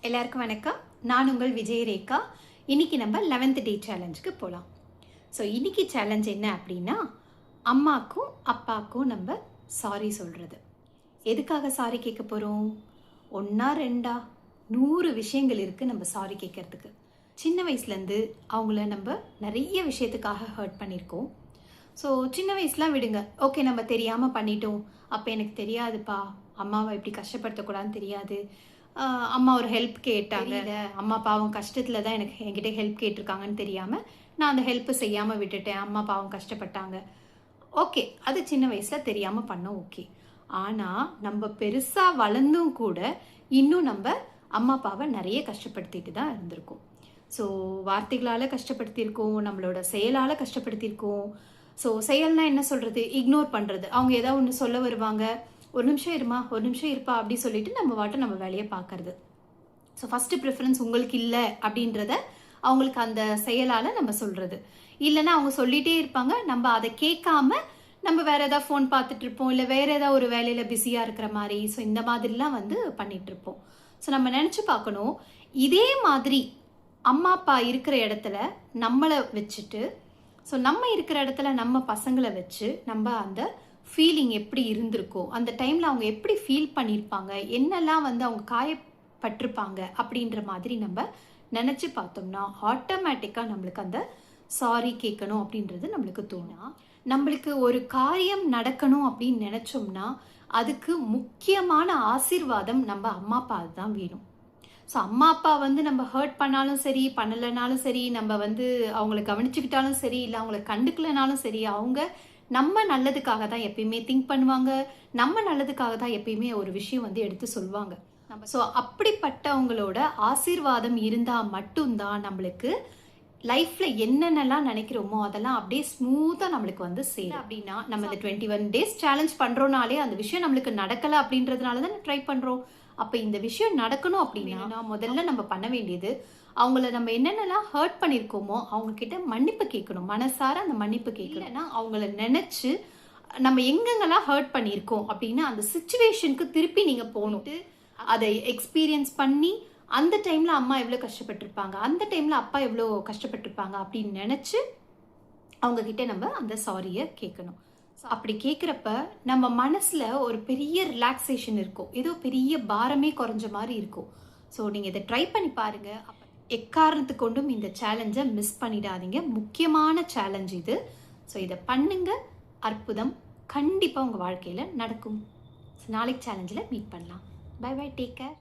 எல்லாருக்கும் வணக்கம். நான் உங்கள் விஜய் ரேகா. இன்னைக்கு நம்ம 11th டே சேலஞ்சுக்கு போகலாம். ஸோ இன்னைக்கு சேலஞ்ச் என்ன அப்படின்னா, அம்மாக்கும் அப்பாவுக்கும் நம்ம சாரி சொல்கிறது. எதுக்காக சாரி கேட்க போகிறோம்? ஒன்றா ரெண்டா 100 விஷயங்கள் இருக்குது நம்ம சாரி கேட்கறதுக்கு. சின்ன வயசுலேருந்து அவங்கள நம்ம நிறைய விஷயத்துக்காக ஹர்ட் பண்ணியிருக்கோம். ஸோ சின்ன வயசுலாம் விடுங்க, ஓகே நம்ம தெரியாமல் பண்ணிட்டோம், அப்போ எனக்கு தெரியாதுப்பா, அம்மாவை எப்படி கஷ்டப்படுத்தக்கூடாதுன்னு தெரியாது, அம்மா ஒரு ஹெல்ப் கேட்டாங்க, அம்மா பாவம் கஷ்டத்தில் தான் என்கிட்ட ஹெல்ப் கேட்டிருக்காங்கன்னு தெரியாமல் நான் அந்த ஹெல்ப்பு செய்யாமல் விட்டுட்டேன், அம்மா பாவம் கஷ்டப்பட்டாங்க. ஓகே, அது சின்ன வயசில் தெரியாமல் பண்ணோம், ஓகே. ஆனால் நம்ம பெருசாக வளர்ந்தும் கூட இன்னும் நம்ம அம்மா அப்பாவை நிறைய கஷ்டப்படுத்திட்டு தான் இருந்திருக்கோம். ஸோ வார்த்தைகளால் கஷ்டப்படுத்தியிருக்கோம், நம்மளோட செயலால் கஷ்டப்படுத்தியிருக்கோம். ஸோ செயல்னா என்ன சொல்கிறது, இக்னோர் பண்ணுறது. அவங்க ஏதாவது ஒன்று சொல்ல வருவாங்க, ஒரு நிமிஷம் இருமா, ஒரு நிமிஷம் இருப்பா அப்படி சொல்லிட்டு நம்ம வேலையை பார்க்கறது. ஸோ ஃபஸ்ட்டு ப்ரிஃபரன்ஸ் உங்களுக்கு இல்லை அப்படின்றத அவங்களுக்கு அந்த செயலால் நம்ம சொல்கிறது. இல்லைன்னா அவங்க சொல்லிகிட்டே இருப்பாங்க, நம்ம அதை கேட்காம நம்ம வேறு ஏதாவது ஃபோன் பார்த்துட்டு இருப்போம், இல்லை வேறு ஏதாவது ஒரு வேலையில் பிஸியாக இருக்கிற மாதிரி. ஸோ இந்த மாதிரிலாம் பண்ணிகிட்ருப்போம். ஸோ நம்ம நினச்சி பார்க்கணும், இதே மாதிரி அம்மா அப்பா இருக்கிற இடத்துல நம்மளை வச்சுட்டு, ஸோ நம்ம இருக்கிற இடத்துல நம்ம பசங்களை வச்சு நம்ம அந்த ஃபீலிங் எப்படி இருந்திருக்கோ, அந்த டைமில் அவங்க எப்படி ஃபீல் பண்ணியிருப்பாங்க, என்னெல்லாம் அவங்க காயப்பட்டிருப்பாங்க அப்படின்ற மாதிரி நம்ம நினச்சி பார்த்தோம்னா ஆட்டோமேட்டிக்காக நம்மளுக்கு அந்த சாரி கேட்கணும் அப்படின்றது நம்மளுக்கு தோணும். நம்மளுக்கு ஒரு காரியம் நடக்கணும் அப்படின்னு நினச்சோம்னா அதுக்கு முக்கியமான ஆசீர்வாதம் நம்ம அம்மா அப்பா தான் வேணும். ஸோ அம்மா அப்பா நம்ம ஹர்ட் பண்ணாலும் சரி, பண்ணலைனாலும் சரி, நம்ம அவங்கள கவனிச்சுக்கிட்டாலும் சரி, இல்லை அவங்கள கண்டுக்கலைனாலும் சரி, அவங்க நம்ம நல்லதுக்காக தான் எப்பயுமே திங்க் பண்ணுவாங்க, நம்ம நல்லதுக்காக தான் எப்பயுமே ஒரு விஷயம் எடுத்து சொல்லுவாங்க. ஸோ அப்படிப்பட்டவங்களோட ஆசீர்வாதம் இருந்தால் மட்டும்தான் நம்மளுக்கு லைஃப்பில் என்னென்னலாம் நினைக்கிறோமோ அதெல்லாம் அப்படியே ஸ்மூத்தாக நம்மளுக்கு சேரும். அப்படின்னா நம்ம இந்த 21 டேஸ் சேலஞ்ச் பண்ணுறோனாலே அந்த விஷயம் நம்மளுக்கு நடக்கலை அப்படின்றதுனால தான் ட்ரை பண்ணுறோம். அப்போ இந்த விஷயம் நடக்கணும் அப்படின்னா முதல்ல நம்ம பண்ண வேண்டியது, அவங்கள நம்ம என்னென்னலாம் ஹர்ட் பண்ணியிருக்கோமோ அவங்கக்கிட்ட மன்னிப்பு கேட்கணும். மனசார அந்த மன்னிப்பு கேட்கலன்னா அவங்கள நினச்சி நம்ம எங்கெங்கெல்லாம் ஹர்ட் பண்ணியிருக்கோம் அப்படின்னா அந்த சுச்சுவேஷனுக்கு திருப்பி நீங்கள் போகணுட்டு அதை எக்ஸ்பீரியன்ஸ் பண்ணி, அந்த டைமில் அம்மா எவ்வளோ கஷ்டப்பட்டிருப்பாங்க, அந்த டைமில் அப்பா எவ்வளோ கஷ்டப்பட்டிருப்பாங்க அப்படின்னு நினச்சி அவங்கக்கிட்ட நம்ம அந்த சாரியை கேட்கணும். அப்படி கேட்குறப்ப நம்ம மனசில் ஒரு பெரிய ரிலாக்ஸேஷன் இருக்கும், ஏதோ பெரிய பாரமே குறைஞ்ச மாதிரி இருக்கும். ஸோ நீங்கள் இதை ட்ரை பண்ணி பாருங்கள். எக்காரணத்து கொண்டும் இந்த சேலஞ்சை மிஸ் பண்ணிடாதீங்க. முக்கியமான சேலஞ்ச் இது. ஸோ இதை பண்ணுங்க, அற்புதம் கண்டிப்பாக உங்கள் வாழ்க்கையில் நடக்கும். நாளைக்கு சேலஞ்சில் மீட் பண்ணலாம். Bye bye, take care.